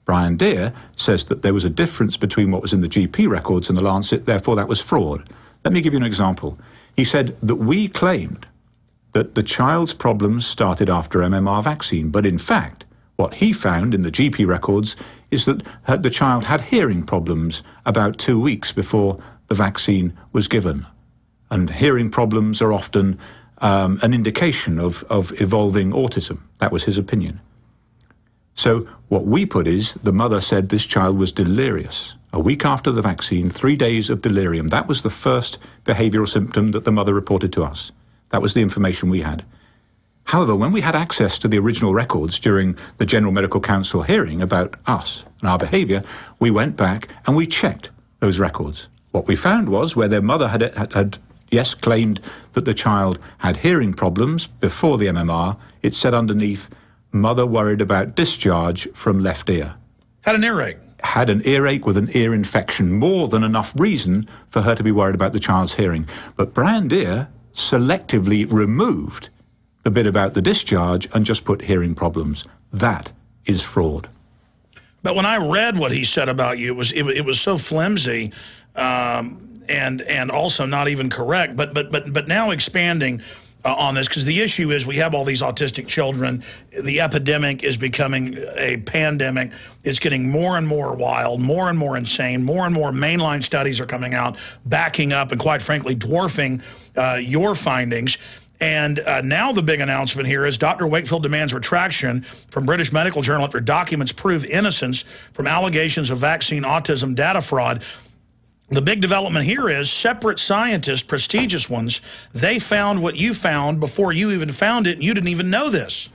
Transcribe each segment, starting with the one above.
Brian Deere says that there was a difference between what was in the GP records and the Lancet, therefore that was fraud. Let me give you an example. He said that we claimed that the child's problems started after MMR vaccine, but in fact, what he found in the GP records is that the child had hearing problems about 2 weeks before the vaccine was given. And hearing problems are often an indication of evolving autism. That was his opinion. So what we put is the mother said this child was delirious. A week after the vaccine, 3 days of delirium. That was the first behavioral symptom that the mother reported to us. That was the information we had. However, when we had access to the original records during the General Medical Council hearing about us and our behavior, we went back and we checked those records. What we found was where their mother had yes, claimed that the child had hearing problems before the MMR, it said underneath, mother worried about discharge from left ear. Had an earache. Had an earache with an ear infection, more than enough reason for her to be worried about the child's hearing. But Brian Deere selectively removed the bit about the discharge and just put hearing problems. That is fraud. But when I read what he said about you, it was so flimsy and also not even correct. But now expanding on this, because the issue is we have all these autistic children. The epidemic is becoming a pandemic. It's getting more and more wild, more and more insane. More and more mainline studies are coming out, backing up and quite frankly dwarfing your findings. And now the big announcement here is Dr. Wakefield demands retraction from British Medical Journal after documents prove innocence from allegations of vaccine autism data fraud. The big development here is separate scientists, prestigious ones, they found what you found before you even found it, and you didn't even know this.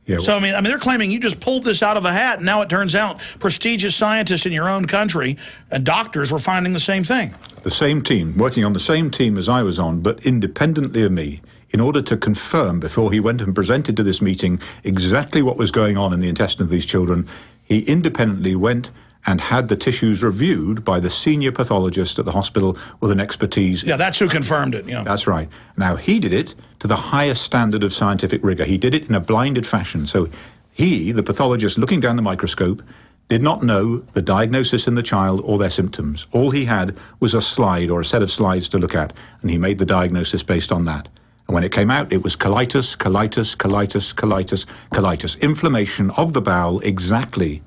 Yeah, well, so, I mean, they're claiming you just pulled this out of a hat, and now it turns out prestigious scientists in your own country and doctors were finding the same thing. The same team, working on the same team as I was on, but independently of me, in order to confirm before he went and presented to this meeting exactly what was going on in the intestine of these children, he independently went and had the tissues reviewed by the senior pathologist at the hospital with an expertise. Yeah, that's who confirmed it. Yeah, that's right. Now, he did it to the highest standard of scientific rigor. He did it in a blinded fashion. So he, the pathologist looking down the microscope, did not know the diagnosis in the child or their symptoms. All he had was a slide or a set of slides to look at, and he made the diagnosis based on that. And when it came out, it was colitis, colitis, colitis, colitis, colitis. Inflammation of the bowel, exactly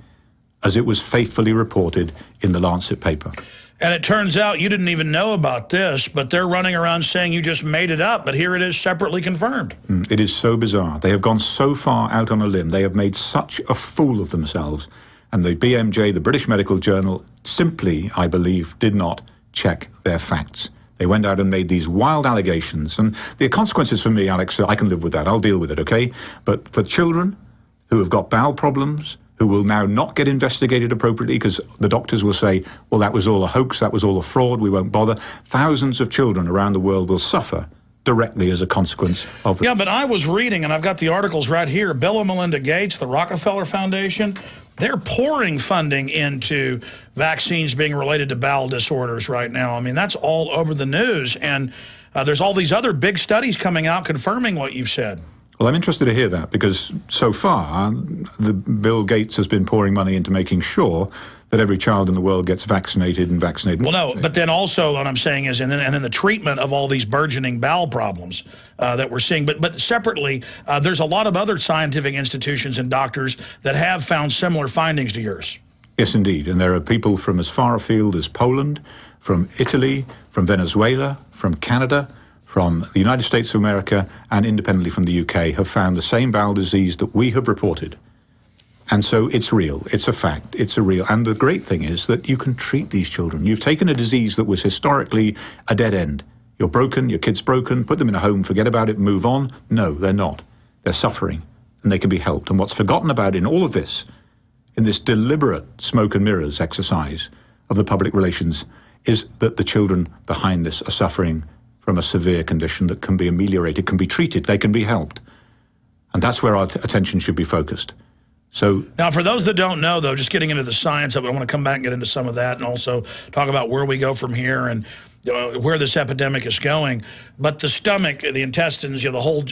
as it was faithfully reported in the Lancet paper. And it turns out you didn't even know about this, but they're running around saying you just made it up, but here it is separately confirmed. It is so bizarre. They have gone so far out on a limb. They have made such a fool of themselves. And the BMJ, the British Medical Journal, simply, I believe, did not check their facts. They went out and made these wild allegations. And the consequences for me, Alex, I can live with that. I'll deal with it, okay? But for children who have got bowel problems, who will now not get investigated appropriately because the doctors will say, well, that was all a hoax, that was all a fraud, we won't bother. Thousands of children around the world will suffer directly as a consequence of that. Yeah, but I was reading, and I've got the articles right here, Bill and Melinda Gates, the Rockefeller Foundation, they're pouring funding into vaccines being related to bowel disorders right now. I mean, that's all over the news, and there's all these other big studies coming out confirming what you've said. Well, I'm interested to hear that because so far, Bill Gates has been pouring money into making sure that every child in the world gets vaccinated and vaccinated. Well, no, but then also what I'm saying is, and then the treatment of all these burgeoning bowel problems that we're seeing. But separately, there's a lot of other scientific institutions and doctors that have found similar findings to yours. Yes, indeed. And there are people from as far afield as Poland, from Italy, from Venezuela, from Canada, from the United States of America, and independently from the UK, have found the same bowel disease that we have reported. And so it's real, it's a fact, it's a real. And the great thing is that you can treat these children. You've taken a disease that was historically a dead end. You're broken, your kid's broken, put them in a home, forget about it, move on. No, they're not. They're suffering, and they can be helped. And what's forgotten about in all of this, in this deliberate smoke and mirrors exercise of the public relations, is that the children behind this are suffering from a severe condition that can be ameliorated, can be treated, they can be helped. And that's where our attention should be focused. So now, for those that don't know, though, just getting into the science of it, I want to come back and get into some of that and also talk about where we go from here and where this epidemic is going. But the stomach, the intestines, the whole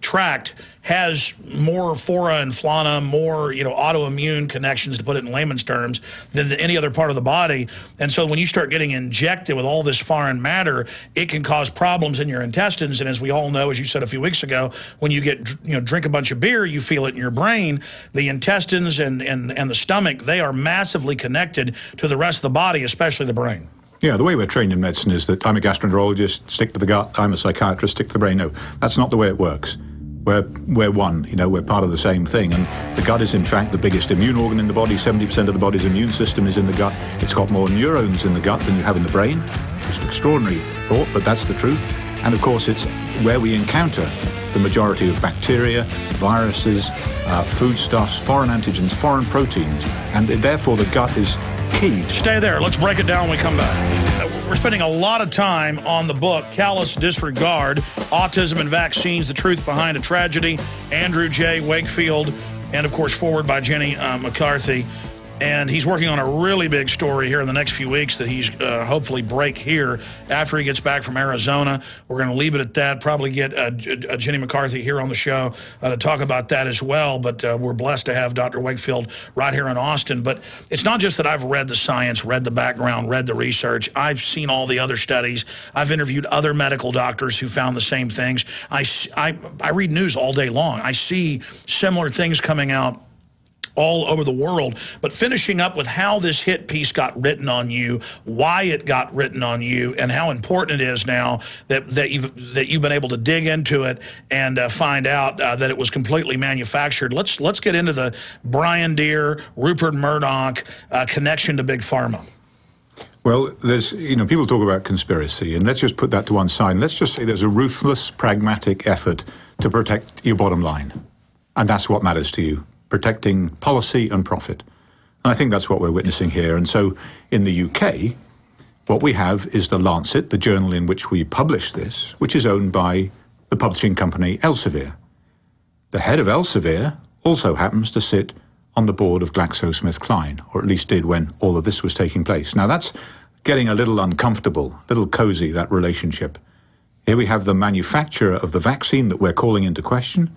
tract has more flora and fauna, more, you know, autoimmune connections, to put it in layman's terms, than any other part of the body. And so when you start getting injected with all this foreign matter, it can cause problems in your intestines. And as we all know, as you said a few weeks ago, when you get, you know, drink a bunch of beer, you feel it in your brain. The intestines and the stomach, they are massively connected to the rest of the body, especially the brain. Yeah, the way we're trained in medicine is that I'm a gastroenterologist, stick to the gut. I'm a psychiatrist, stick to the brain. No, that's not the way it works. We're one, you know, we're part of the same thing. And the gut is, in fact, the biggest immune organ in the body. 70% of the body's immune system is in the gut. It's got more neurons in the gut than you have in the brain. It's an extraordinary thought, but that's the truth. And, of course, it's where we encounter the majority of bacteria, viruses, foodstuffs, foreign antigens, foreign proteins. And therefore, the gut is key. Stay there. Let's break it down when we come back. We're spending a lot of time on the book, Callous Disregard, Autism and Vaccines, The Truth Behind a Tragedy, Andrew J. Wakefield, and, of course, forward by Jenny McCarthy. And he's working on a really big story here in the next few weeks that he's hopefully break here after he gets back from Arizona. We're going to leave it at that, probably get Jenny McCarthy here on the show to talk about that as well. But we're blessed to have Dr. Wakefield right here in Austin. But it's not just that I've read the science, read the background, read the research. I've seen all the other studies. I've interviewed other medical doctors who found the same things. I read news all day long. I see similar things coming out all over the world, but finishing up with how this hit piece got written on you, why it got written on you, and how important it is now that you've been able to dig into it and find out that it was completely manufactured. Let's get into the Brian Deere, Rupert Murdoch connection to Big Pharma. Well, there's, you know, people talk about conspiracy, and let's just put that to one side. Let's just say there's a ruthless, pragmatic effort to protect your bottom line, and that's what matters to you. Protecting policy and profit. And I think that's what we're witnessing here. And so in the UK, what we have is the Lancet, the journal in which we publish this, which is owned by the publishing company Elsevier. The head of Elsevier also happens to sit on the board of GlaxoSmithKline, or at least did when all of this was taking place. Now that's getting a little uncomfortable, a little cozy, that relationship. Here we have the manufacturer of the vaccine that we're calling into question,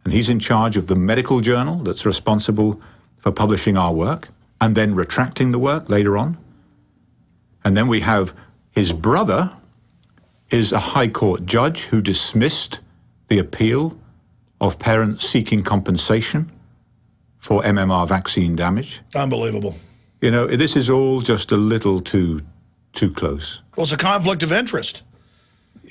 and he's in charge of the medical journal that's responsible for publishing our work and then retracting the work later on. And then we have his brother is a high court judge who dismissed the appeal of parents seeking compensation for MMR vaccine damage. Unbelievable. You know, this is all just a little too close. Well, it's a conflict of interest.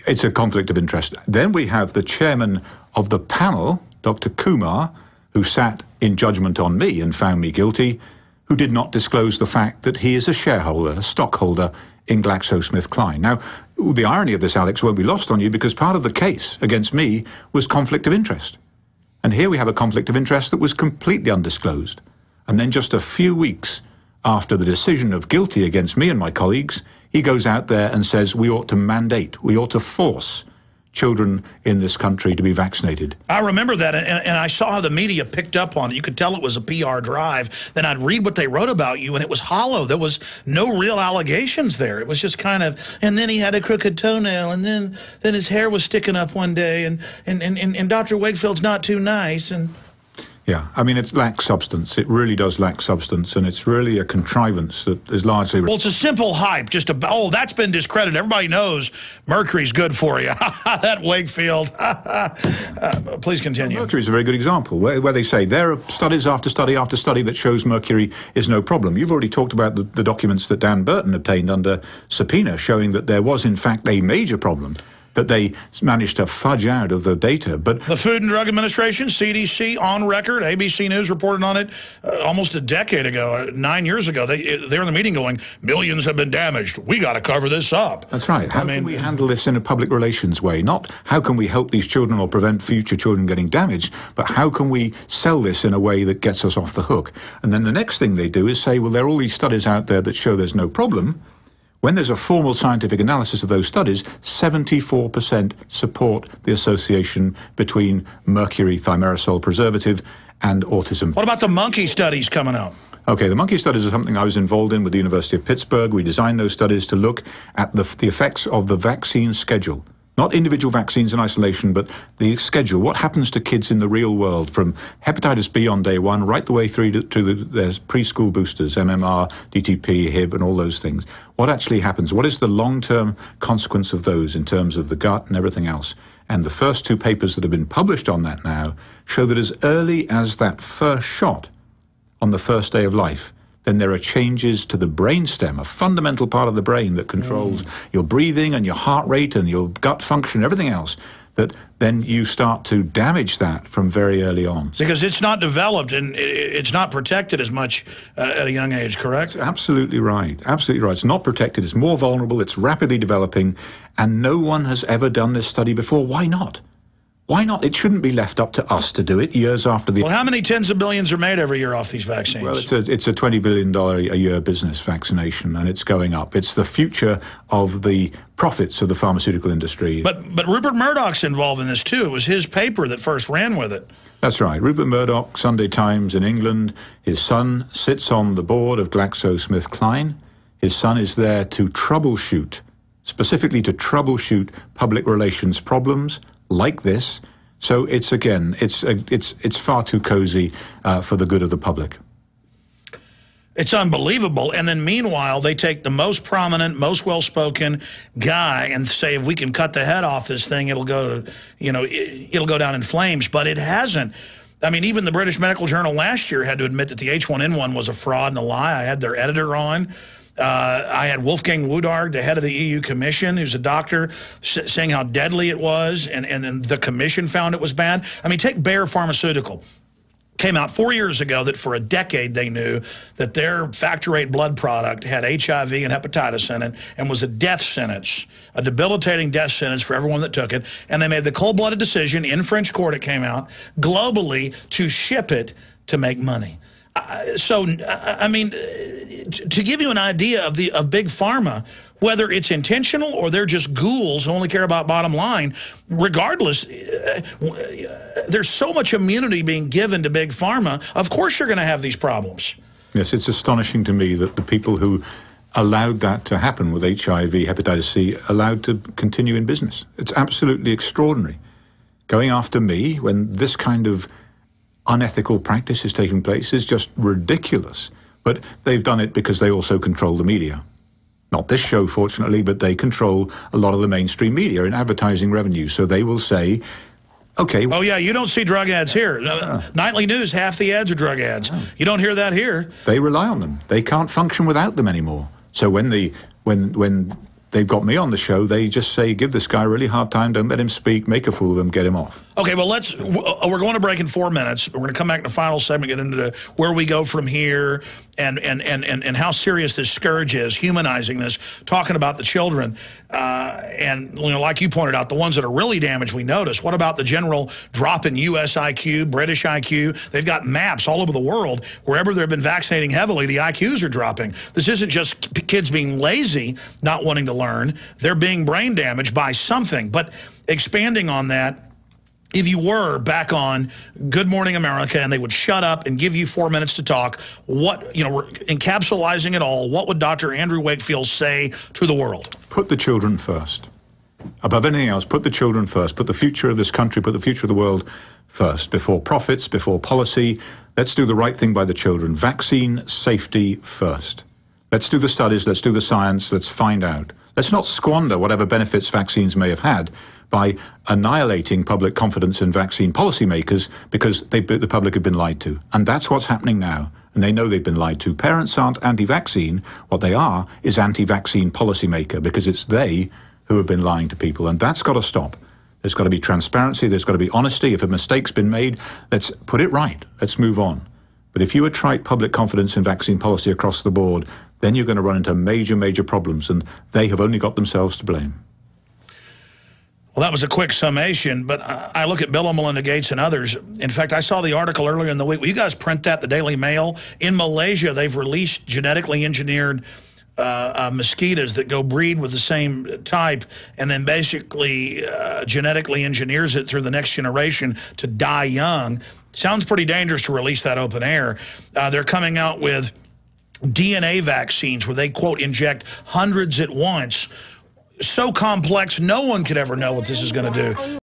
It's a conflict of interest. Then we have the chairman of the panel, Dr. Kumar, who sat in judgment on me and found me guilty, who did not disclose the fact that he is a shareholder, a stockholder in GlaxoSmithKline. Now, the irony of this, Alex, won't be lost on you, because part of the case against me was conflict of interest. And here we have a conflict of interest that was completely undisclosed. And then just a few weeks after the decision of guilty against me and my colleagues, he goes out there and says we ought to mandate, we ought to force children in this country to be vaccinated. I remember that, and I saw how the media picked up on it. You could tell it was a PR drive. Then I'd read what they wrote about you, and it was hollow. There was no real allegations there. It was just kind of, and then he had a crooked toenail, and then his hair was sticking up one day, and Dr. Wakefield's not too nice, and... Yeah, I mean, it lacks substance. It really does lack substance, and it's really a contrivance that is largely... Well, it's a simple hype, just oh, that's been discredited. Everybody knows mercury's good for you. That Wakefield. Please continue. Well, mercury is a very good example, where they say there are studies after study after study that shows mercury is no problem. You've already talked about the documents that Dan Burton obtained under subpoena, showing that there was, in fact, a major problem that they managed to fudge out of the data. But the Food and Drug Administration, CDC, on record, ABC News reported on it almost a decade ago, 9 years ago. They're in the meeting going, millions have been damaged. We got to cover this up. That's right. How can we handle this in a public relations way? Not how can we help these children or prevent future children getting damaged, but how can we sell this in a way that gets us off the hook? And then the next thing they do is say, well, there are all these studies out there that show there's no problem. When there's a formal scientific analysis of those studies, 74% support the association between mercury thimerosal preservative and autism. What about the monkey studies coming out? Okay, the monkey studies are something I was involved in with the University of Pittsburgh. We designed those studies to look at the effects of the vaccine schedule. Not individual vaccines in isolation, but the schedule. What happens to kids in the real world from hepatitis B on day one right the way through to there's preschool boosters, MMR, DTP, Hib, and all those things. What actually happens? What is the long-term consequence of those in terms of the gut and everything else? And the first 2 papers that have been published on that now show that as early as that first shot on the first day of life, then there are changes to the brainstem, a fundamental part of the brain that controls your breathing and your heart rate and your gut function, everything else, that then you start to damage that from very early on. Because it's not developed and it's not protected as much at a young age, correct? That's absolutely right. Absolutely right. It's not protected. It's more vulnerable. It's rapidly developing. And no one has ever done this study before. Why not? Why not? It shouldn't be left up to us to do it years after the... Well, how many tens of billions are made every year off these vaccines? Well, it's a $20 billion a year business, vaccination, and it's going up. It's the future of the profits of the pharmaceutical industry. But Rupert Murdoch's involved in this, too. It was his paper that first ran with it. That's right. Rupert Murdoch, Sunday Times in England. His son sits on the board of GlaxoSmithKline. His son is there to troubleshoot, specifically to troubleshoot public relations problems like this. So it's, again, it's far too cozy for the good of the public. It's unbelievable. And then meanwhile, they take the most prominent, most well-spoken guy and say, if we can cut the head off this thing, it'll go to, you know, it'll go down in flames. But it hasn't. I mean, even the British Medical Journal last year had to admit that the H1N1 was a fraud and a lie. I had their editor on. I had Wolfgang Wodarg, the head of the EU Commission, who's a doctor, saying how deadly it was, and then the Commission found it was bad. I mean, take Bayer Pharmaceutical. Came out 4 years ago that for a decade they knew that their factor VIII blood product had HIV and hepatitis in it and was a death sentence, a debilitating death sentence for everyone that took it. And they made the cold-blooded decision, in French court it came out, globally to ship it to make money. So, I mean, to give you an idea of big pharma, whether it's intentional or they're just ghouls who only care about bottom line, regardless, there's so much immunity being given to big pharma. Of course you're going to have these problems. Yes, it's astonishing to me that the people who allowed that to happen with HIV, hepatitis C, allowed to continue in business. It's absolutely extraordinary. Going after me when this kind of unethical practice is taking place is just ridiculous. But they've done it because they also control the media. Not this show, fortunately, but they control a lot of the mainstream media in advertising revenue. So they will say, okay. Oh, yeah, you don't see drug ads here. Nightly news, half the ads are drug ads. You don't hear that here. They rely on them. They can't function without them anymore. So when they've got me on the show, they just say, give this guy a really hard time, don't let him speak, make a fool of him, get him off. Okay, well, we're going to break in 4 minutes. We're going to come back in the final segment, get into where we go from here and how serious this scourge is, humanizing this, talking about the children. And, you know, like you pointed out, the ones that are really damaged, we notice. What about the general drop in U.S. IQ, British IQ? They've got maps all over the world. Wherever they've been vaccinating heavily, the IQs are dropping. This isn't just kids being lazy, not wanting to learn. They're being brain damaged by something. But expanding on that, if you were back on Good Morning America and they would shut up and give you 4 minutes to talk, what, you know, encapsulating it all, what would Dr. Andrew Wakefield say to the world? Put the children first. Above anything else, put the children first. Put the future of this country, put the future of the world first. Before profits, before policy. Let's do the right thing by the children. Vaccine safety first. Let's do the studies, let's do the science, let's find out. Let's not squander whatever benefits vaccines may have had by annihilating public confidence in vaccine policymakers because the public have been lied to. And that's what's happening now. And they know they've been lied to. Parents aren't anti-vaccine. What they are is anti-vaccine policymaker because it's they who have been lying to people. And that's got to stop. There's got to be transparency. There's got to be honesty. If a mistake's been made, let's put it right. Let's move on. But if you attrite public confidence in vaccine policy across the board, then you're going to run into major, major problems, and they have only got themselves to blame. Well, that was a quick summation, but I look at Bill and Melinda Gates and others. In fact, I saw the article earlier in the week. Will you guys print that, the Daily Mail? In Malaysia, they've released genetically engineered mosquitoes that go breed with the same type and then basically genetically engineers it through the next generation to die young. Sounds pretty dangerous to release that open air. They're coming out with DNA vaccines where they, quote, inject hundreds at once. so complex, no one could ever know what this is going to do.